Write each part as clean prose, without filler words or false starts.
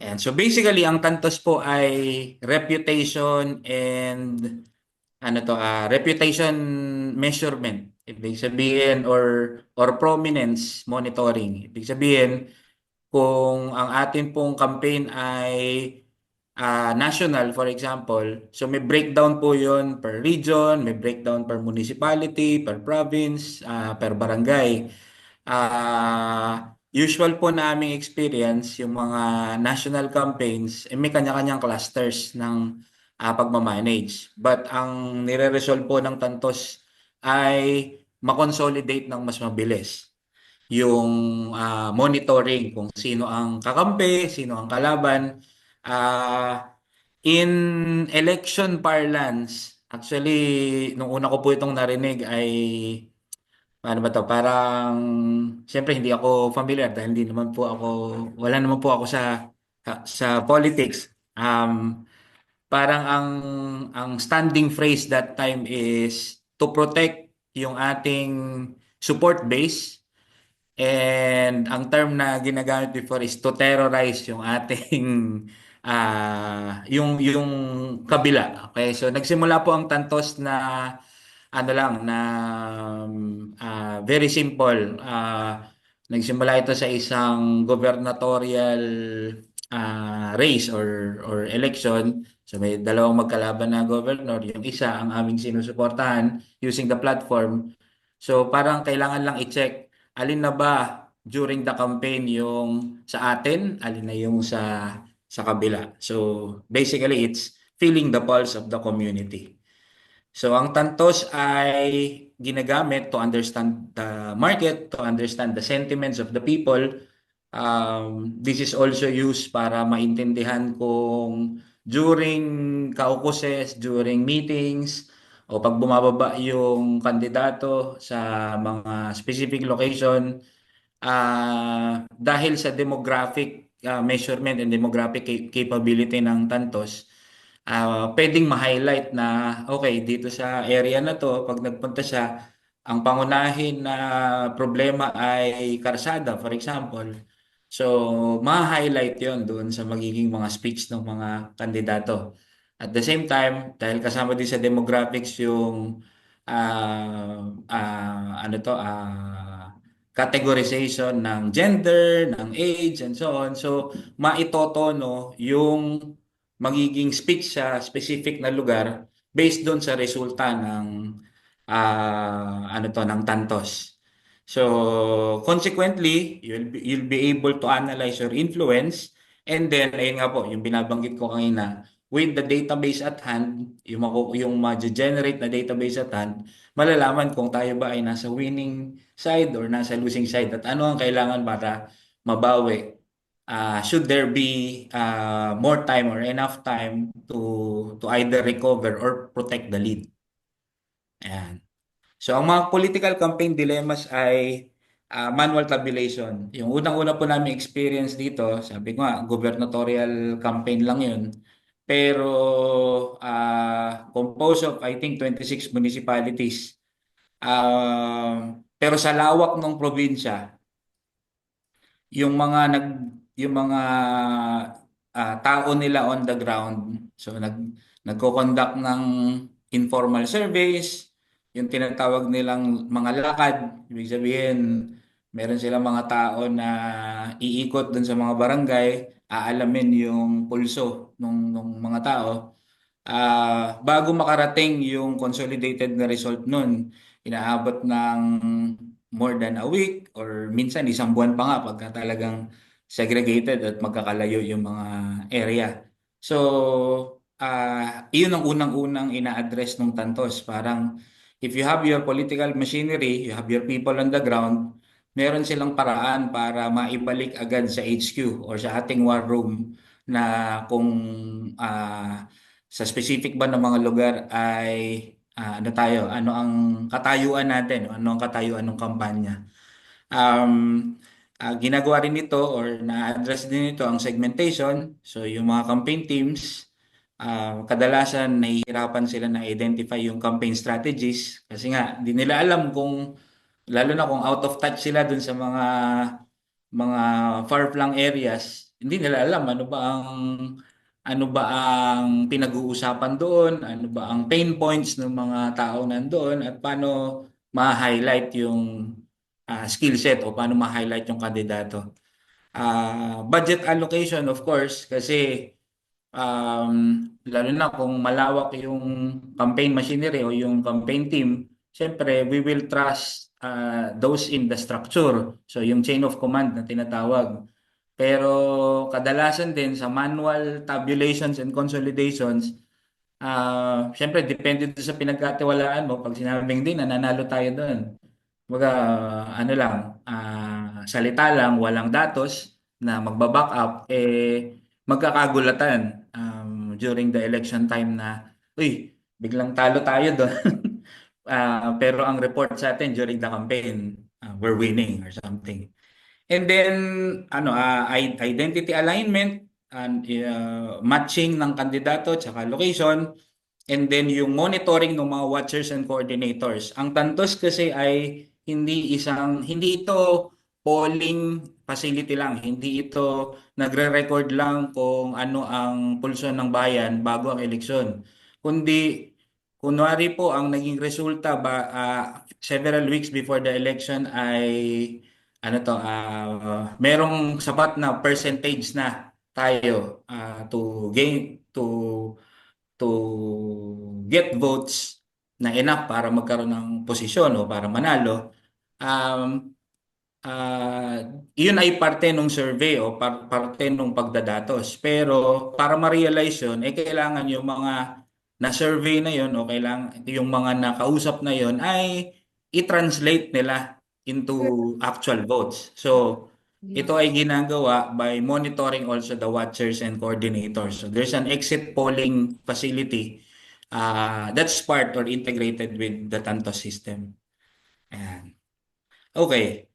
And so basically, ang Tantos po ay reputation and reputation measurement. Ibig sabihin or prominence monitoring. Ibig sabihin, kung ang atin pong campaign ay national, for example, so may breakdown po yun per region, may breakdown per municipality, per province, per barangay. Usual po naming experience, yung mga national campaigns, may kanya-kanyang clusters ng pagmamanage. But ang nire-resolve po ng Tantos ay makonsolidate ng mas mabilis yung monitoring kung sino ang kakampi, sino ang kalaban. In election parlance, actually, nung una ko po itong narinig ay, ano ba to, parang, siyempre hindi ako familiar dahil hindi naman po ako, wala naman po ako sa politics. Parang ang standing phrase that time is to protect yung ating support base. And ang term na ginagamit before is to terrorize yung ating yung kabila. Okay? So nagsimula po ang Tantos na ano lang na very simple. Nagsimula ito sa isang gubernatorial race or election. So may dalawang magkalaban na governor. Yung isa ang aming sinusuportahan using the platform. So parang kailangan lang i-check alin na ba during the campaign yung sa atin, alin na yung sa kabila. So basically it's feeling the pulse of the community. So ang Tantos ay ginagamit to understand the market, to understand the sentiments of the people. This is also used para maintindihan kung during caucuses, during meetings, o pag bumababa yung kandidato sa mga specific location, dahil sa demographic measurement and demographic capability ng Tantos, pwedeng ma-highlight na okay, dito sa area na to, pag nagpunta siya, ang pangunahin na problema ay karsada, for example. So, ma-highlight yon doon sa magiging mga speech ng mga kandidato. At the same time, dahil kasama din sa demographics yung categorization ng gender, ng age, and so on. So, maitotono yung magiging speech sa specific na lugar based doon sa resulta ng ng Tantos. So, consequently, you'll be able to analyze your influence, and then ayun nga po, yung binabanggit ko kanina, with the database at hand, yung ma-generate na database at hand, malalaman kung tayo ba ay nasa winning side or nasa losing side at ano ang kailangan para mabawi. Should there be more time or enough time to either recover or protect the lead. Ayan. So ang mga political campaign dilemmas ay manual tabulation. Yung unang-una po namin experience dito, sabi ko nga, gubernatorial campaign lang yun. Pero composed of I think 26 municipalities. Pero sa lawak ng probinsya, yung mga nag yung mga tao nila on the ground, so nagko-conduct ng informal surveys, yung tinatawag nilang mga lakad. Ibig sabihin, meron silang mga tao na iikot dun sa mga barangay, aalamin yung pulso ng mga tao. Bago makarating yung consolidated na result nun, inaabot ng more than a week or minsan isang buwan pa nga pagka talagang segregated at magkakalayo yung mga area. So, iyon ang unang-unang ina-address ng Tantos. Parang if you have your political machinery, you have your people on the ground, meron silang paraan para maibalik agad sa HQ or sa ating war room na kung sa specific ba ng mga lugar ay ano ang katayuan natin, ano ang katayuan ng kampanya. Um, Ginagawa rin nito or na-address din nito ang segmentation. So yung mga campaign teams, kadalasan nahihirapan sila na identify yung campaign strategies kasi nga di nila alam kung lalo na kung out of touch sila dun sa mga mga far-flung areas, hindi nila alam ano ba ang pinag-uusapan doon, ano ba ang pain points ng mga tao nandoon at paano ma-highlight yung skill set o paano ma-highlight yung kandidato. Budget allocation of course kasi lalo na kung malawak yung campaign machinery o yung campaign team, syempre we will trust those in the structure. So yung chain of command na tinatawag. Pero kadalasan din sa manual tabulations and consolidations, syempre depende doon sa pinagkatiwalaan mo. Pag sinabing din, nananalo tayo doon. Kumbaga, ano lang, salita lang, walang datos na magbaback up, magkakagulatan during the election time na, uy, biglang talo tayo doon. Pero ang report sa atin during the campaign, we're winning or something. And then, identity alignment and matching ng kandidato tsaka location. And then yung monitoring ng mga watchers and coordinators. Ang Tantos kasi ay hindi ito polling facility lang. Hindi ito nagre-record lang kung ano ang pulso ng bayan bago ang eleksyon. Kundi kunwari po ang naging resulta several weeks before the election ay merong sapat na percentage na tayo to get votes na enough para magkaroon ng posisyon o para manalo. um, uh, Yun ay parte ng survey o parte ng pagdadatos. Pero para ma-realize yun, kailangan yung mga na-survey na yun o kailangan yung mga nakausap na yun ay i-translate nila into actual votes. So, ito ay ginagawa by monitoring also the watchers and coordinators. So, there's an exit polling facility that's part or integrated with the Tanto system. Ayan. Okay.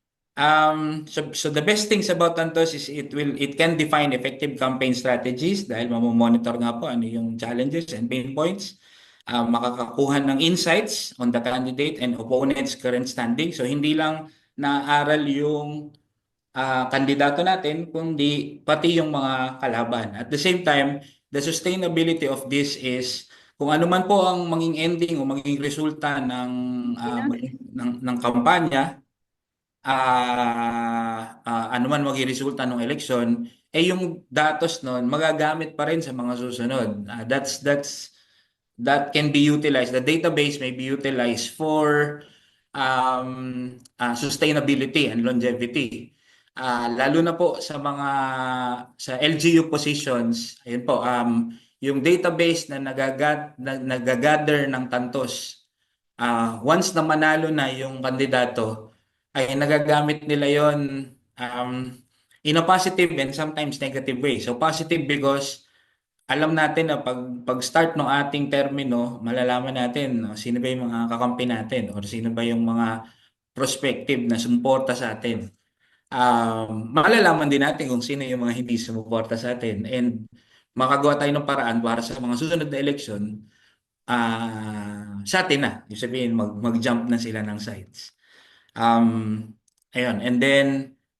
So the best things about Tantos is it can define effective campaign strategies dahil mamomonitor nga po ano yung challenges and pain points. Makakakuha ng insights on the candidate and opponent's current standing. So hindi lang naaral yung kandidato natin, kundi pati yung mga kalaban. At the same time, the sustainability of this is kung ano man po ang maging ending o maging resulta ng kampanya, ano man maging resulta ng eleksyon, yung datos nun magagamit pa rin sa mga susunod. That can be utilized. The database may be utilized for sustainability and longevity. Lalo na po sa LGU positions, ayun po, yung database na nagagather ng tantos, once na manalo na yung kandidato, ay nagagamit nila yon um, in a positive and sometimes negative way. So positive because alam natin na pag start ng ating termino, malalaman natin no, sino ba yung mga kakampi natin or sino ba yung mga prospective na sumuporta sa atin. Malalaman din natin kung sino yung mga hindi sumuporta sa atin and makagawa tayo ng paraan para sa mga susunod na eleksyon, sa atin na. Yung sabihin, mag-jump na sila ng sides. Ayun. And then,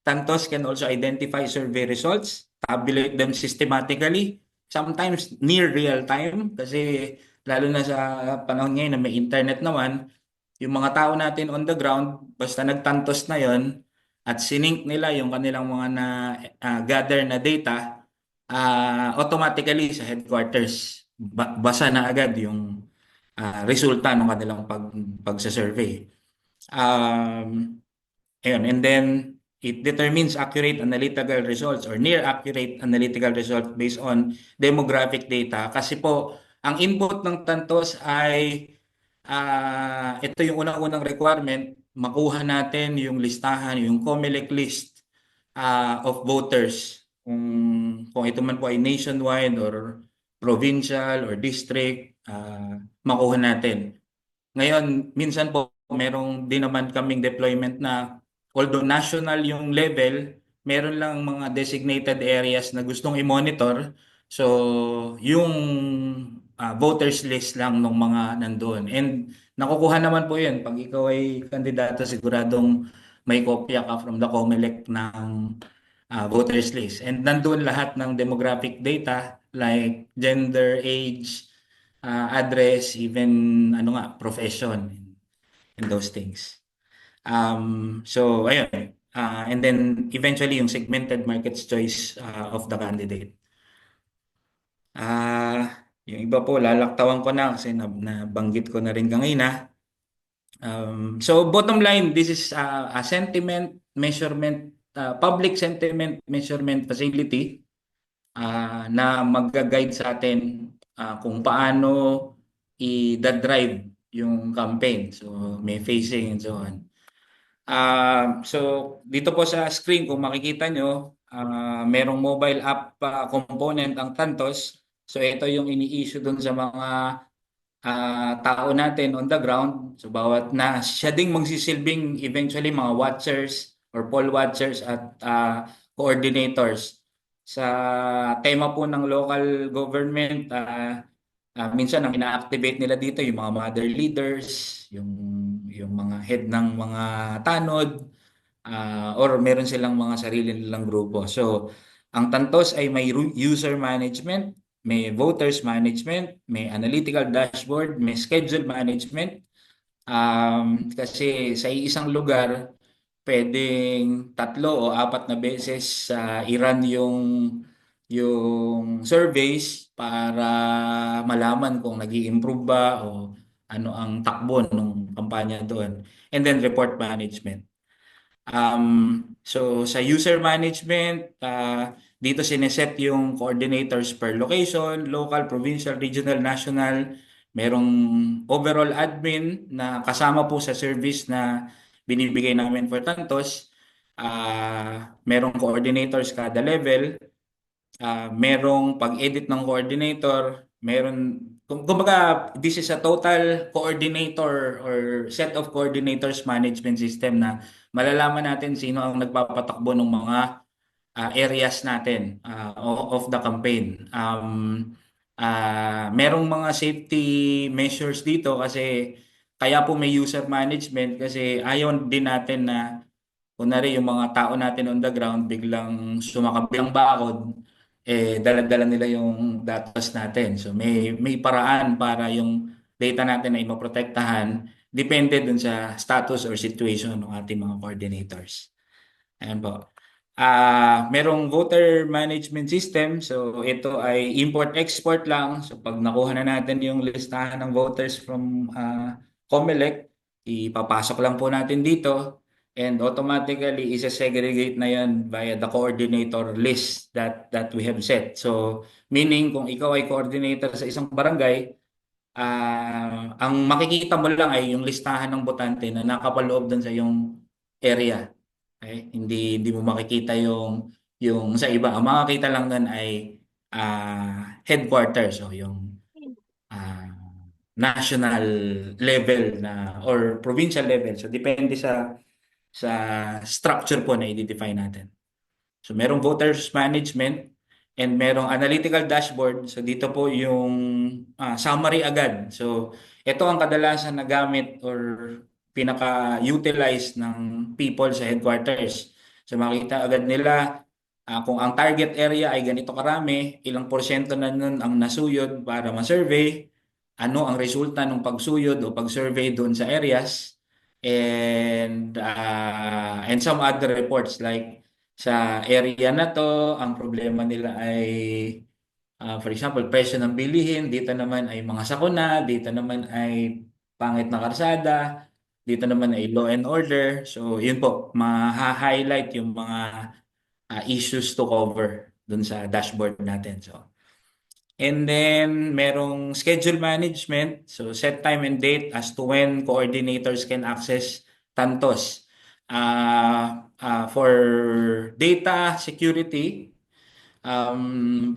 Tantos can also identify survey results, tabulate them systematically, sometimes near real time, kasi lalo na sa panahon ngayon na may internet naman, yung mga tao natin on the ground, basta nagtantos na yon at sync nila yung kanilang mga gather na data, automatically sa headquarters, basa na agad yung resulta ng kanilang pagsa-survey. Ayun, and then it determines accurate analytical results or near accurate analytical results based on demographic data. Kasi po, ang input ng Tantos ay ito yung unang-unang requirement, makuha natin yung listahan, yung COMELEC list of voters. Kung ito man po ay nationwide or provincial or district, makuha natin. Ngayon, minsan po, merong din naman kaming deployment na although national yung level, meron lang mga designated areas na gustong i-monitor. So, yung voters list lang ng mga nandoon. And nakukuha naman po yun. Pag ikaw ay kandidato, siguradong may kopya ka from the COMELEC ng voters list. And nandoon lahat ng demographic data like gender, age, address, even ano nga, profession, and those things. So ayun. And then eventually yung segmented markets choice of the candidate. Yung iba po, lalaktawan ko na kasi nabanggit ko na rin kanina. So bottom line, this is a sentiment measurement, public sentiment measurement facility na mag-guide sa atin kung paano i-drive yung campaign. So may phasing and so on. So dito po sa screen kung makikita nyo, merong mobile app component ang Tantos. So ito yung ini-issue dun sa mga tao natin on the ground. So bawat na siya ding magsisilbing eventually mga watchers or poll watchers at coordinators. Sa tema po ng local government, minsan ang ina-activate nila dito yung mga mother leaders, yung mga head ng mga tanod, or meron silang mga sarili nilang grupo. So, ang Tantos ay may user management, may voters management, may analytical dashboard, may schedule management. Kasi sa isang lugar, pwedeng 3 o 4 na beses i-run yung surveys para malaman kung nag-i-improve ba o ano ang takbo ng kampanya doon. And then report management. So sa user management, dito sineset yung coordinators per location, local, provincial, regional, national. Merong overall admin na kasama po sa service na binibigay namin for Tantos. Merong coordinators kada level. Merong pag-edit ng coordinator, kumbaga, this is a total coordinator or set of coordinators management system na malalaman natin sino ang nagpapatakbo ng mga areas natin of the campaign. Merong mga safety measures dito kasi kaya po may user management kasi ayaw din natin na kunwari yung mga tao natin on the ground biglang sumakabilang bakod, dala-dala nila yung datos natin. So may paraan para yung data natin ay maprotektahan depende dun sa status or situation ng ating mga coordinators. Ayan po. Merong voter management system. So ito ay import-export lang. So pag nakuha na natin yung listahan ng voters from COMELEC, ipapasok lang po natin dito. And automatically, isa-segregate na yan via the coordinator list that we have set. So meaning kung ikaw ay coordinator sa isang barangay, ang makikita mo lang ay yung listahan ng botante na nakapaloob dun sa yung area. Okay? Hindi mo makikita yung sa iba. Ang makikita lang nun ay headquarters o yung ah, national level na or provincial level. So depende sa structure po na i-define natin. So merong voters management and merong analytical dashboard. So dito po yung summary agad. So ito ang kadalasan na gamit or pinaka-utilize ng people sa headquarters. So makita agad nila kung ang target area ay ganito karami, ilang porsyento na nun ang nasuyod para ma-survey, ano ang resulta ng pagsuyod o pag-survey doon sa areas, and some other reports like sa area na to, ang problema nila ay for example, presyo ng bilihin, dito naman ay mga sakuna, dito naman ay pangit na karsada, dito naman ay law and order. So, yun po, ma-highlight yung mga issues to cover dun sa dashboard natin. So, and then, merong schedule management. So, set time and date as to when coordinators can access Tantos. For data security,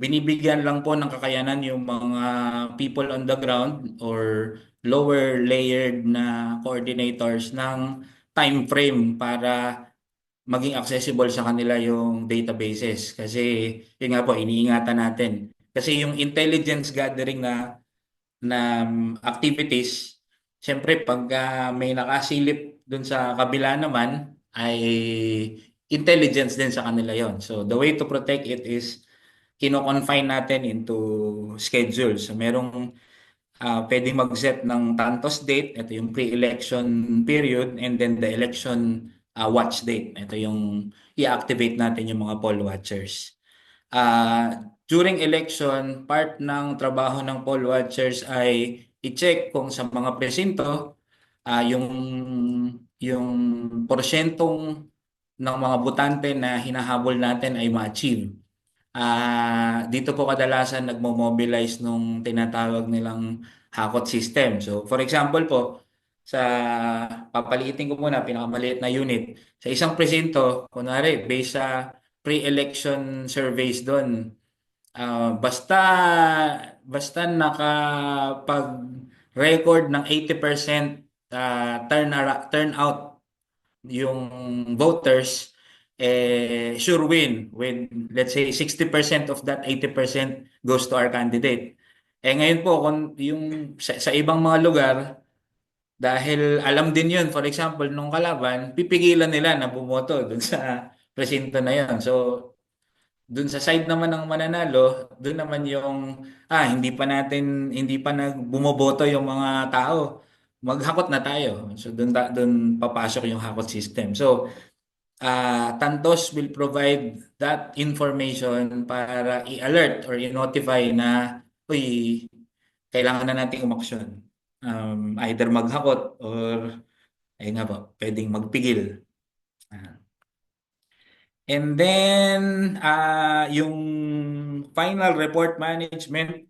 binibigyan lang po ng kakayanan yung mga people on the ground or lower layered na coordinators ng time frame para maging accessible sa kanila yung databases. Kasi yun nga po, iniingatan natin. Kasi yung intelligence gathering na activities, syempre pag may nakasilip dun sa kabila naman, ay intelligence din sa kanila yon. So the way to protect it is kino-confine natin into schedule. So merong pwedeng mag-set ng tantos date, ito yung pre-election period, and then the election watch date. Ito yung i-activate natin yung mga poll watchers. During election, part ng trabaho ng poll watchers ay i-check kung sa mga presinto yung porsyentong ng mga botante na hinahabol natin ay ma-achieve. Dito po kadalasan nagmo-mobilize nung tinatawag nilang hakot system. So for example po, sa papaliitin ko muna pinakamaliit na unit. Sa isang presinto, kunwari based sa pre-election surveys doon, basta basta nakapag-record ng 80% turnout yung voters, sure win with, let's say, 60% of that 80% goes to our candidate. Ngayon po, kung yung sa ibang mga lugar, dahil alam din yun, for example, nung kalaban, pipigilan nila na bumoto dun sa presinto na yun. So, dun sa side naman ng mananalo, dun naman yung, hindi pa nagbumoboto yung mga tao. Maghakot na tayo. So, dun papasok yung hakot system. So, Tantos will provide that information para i-alert or i-notify na, uy, kailangan na nating umaksyon. Either maghakot or, ayun nga po, pwedeng magpigil. Ah. And then, yung final report management.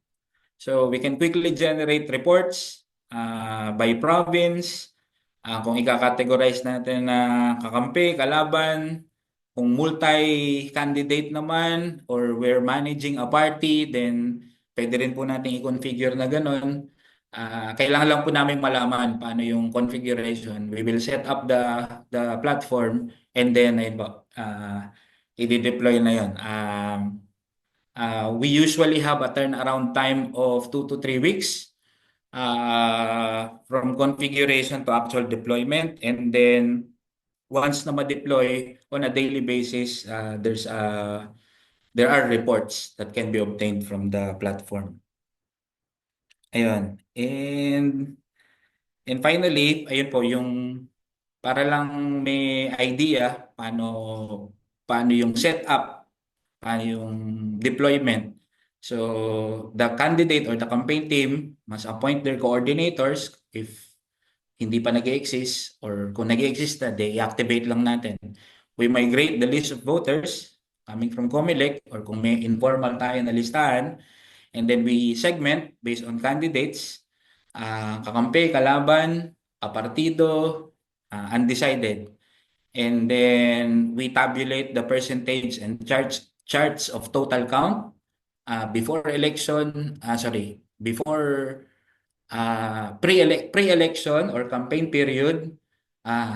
So, we can quickly generate reports by province. Kung ika-categorize natin na kakampi, kalaban, kung multi-candidate naman or we're managing a party, then pwede rin po natin i-configure na ganun. Kailangan lang po namin malaman paano yung configuration. We will set up the platform and then ayun po, i-deploy na yun. We usually have a turnaround time of 2 to 3 weeks from configuration to actual deployment. And then once na ma-deploy on a daily basis, there are reports that can be obtained from the platform. Ayun. And finally, ayun po, yung para lang may idea paano yung setup, paano yung deployment. So, the candidate or the campaign team must appoint their coordinators if hindi pa nag-exist or kung nag-exist na, de-activate lang natin. We migrate the list of voters coming from COMELEC or kung may informal tayo na listahan, and then we segment based on candidates, kakampi, kalaban, kapartido, undecided. And then we tabulate the percentage and charts of total count before election, before pre-election or campaign period,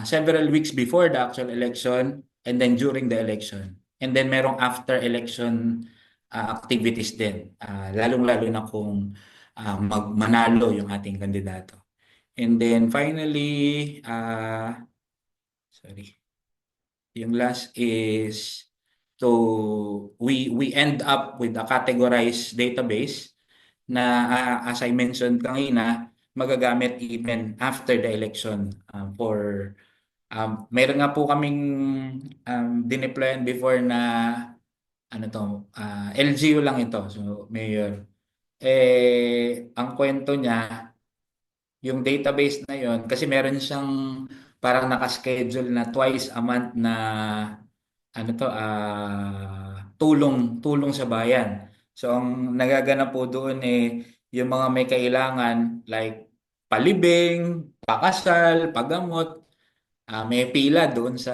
several weeks before the actual election, and then during the election. And then merong after election activities din, lalong-lalo na kung manalo yung ating kandidato. And then finally, yung last is we end up with a categorized database na as I mentioned kanina, magagamit even after the election meron nga po kaming dineployan before na LGU lang ito. So Mayor, ang kwento niya, yung database na yon kasi meron siyang parang nakaschedule na twice a month na tulong sa bayan. So ang nagaganap po doon yung mga may kailangan like palibing, pakasal, paggamot, may pila doon sa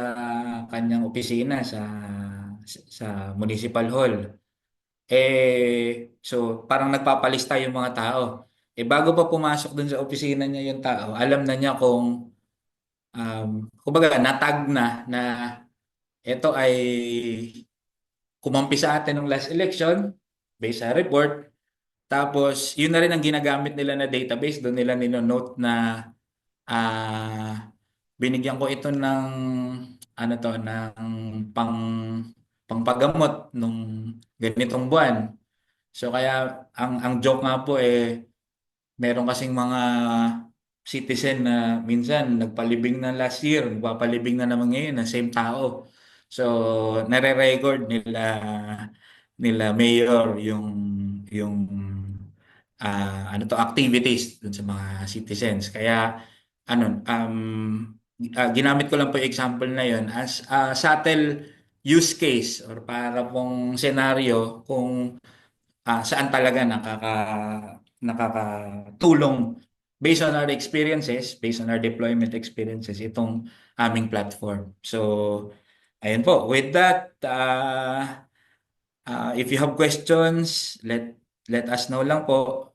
kanyang opisina sa Municipal Hall. So parang nagpapalista yung mga tao. Bago pa pumasok doon sa opisina niya yung tao, alam na niya kumbaga natag na ito ay kumampi sa atin ng last election based sa report. Tapos, yun na rin ang ginagamit nila na database. Doon nila ninonote na binigyan ko ito ng ano to ng pang pangpagamot nung ganitong buwan. So kaya ang joke nga po meron kasing mga citizen na minsan nagpalibing na last year, nagpapalibing na naman ngayon na same tao. So nare-record nila nila mayor yung ano to activities dun sa mga citizens. Kaya ano ginamit ko lang po yung example na yun as a subtle use case or para pong senaryo kung saan talaga nakakatulong based on our experiences, based on our deployment experiences, itong aming platform. So, ayun po. With that, if you have questions, let us know lang po.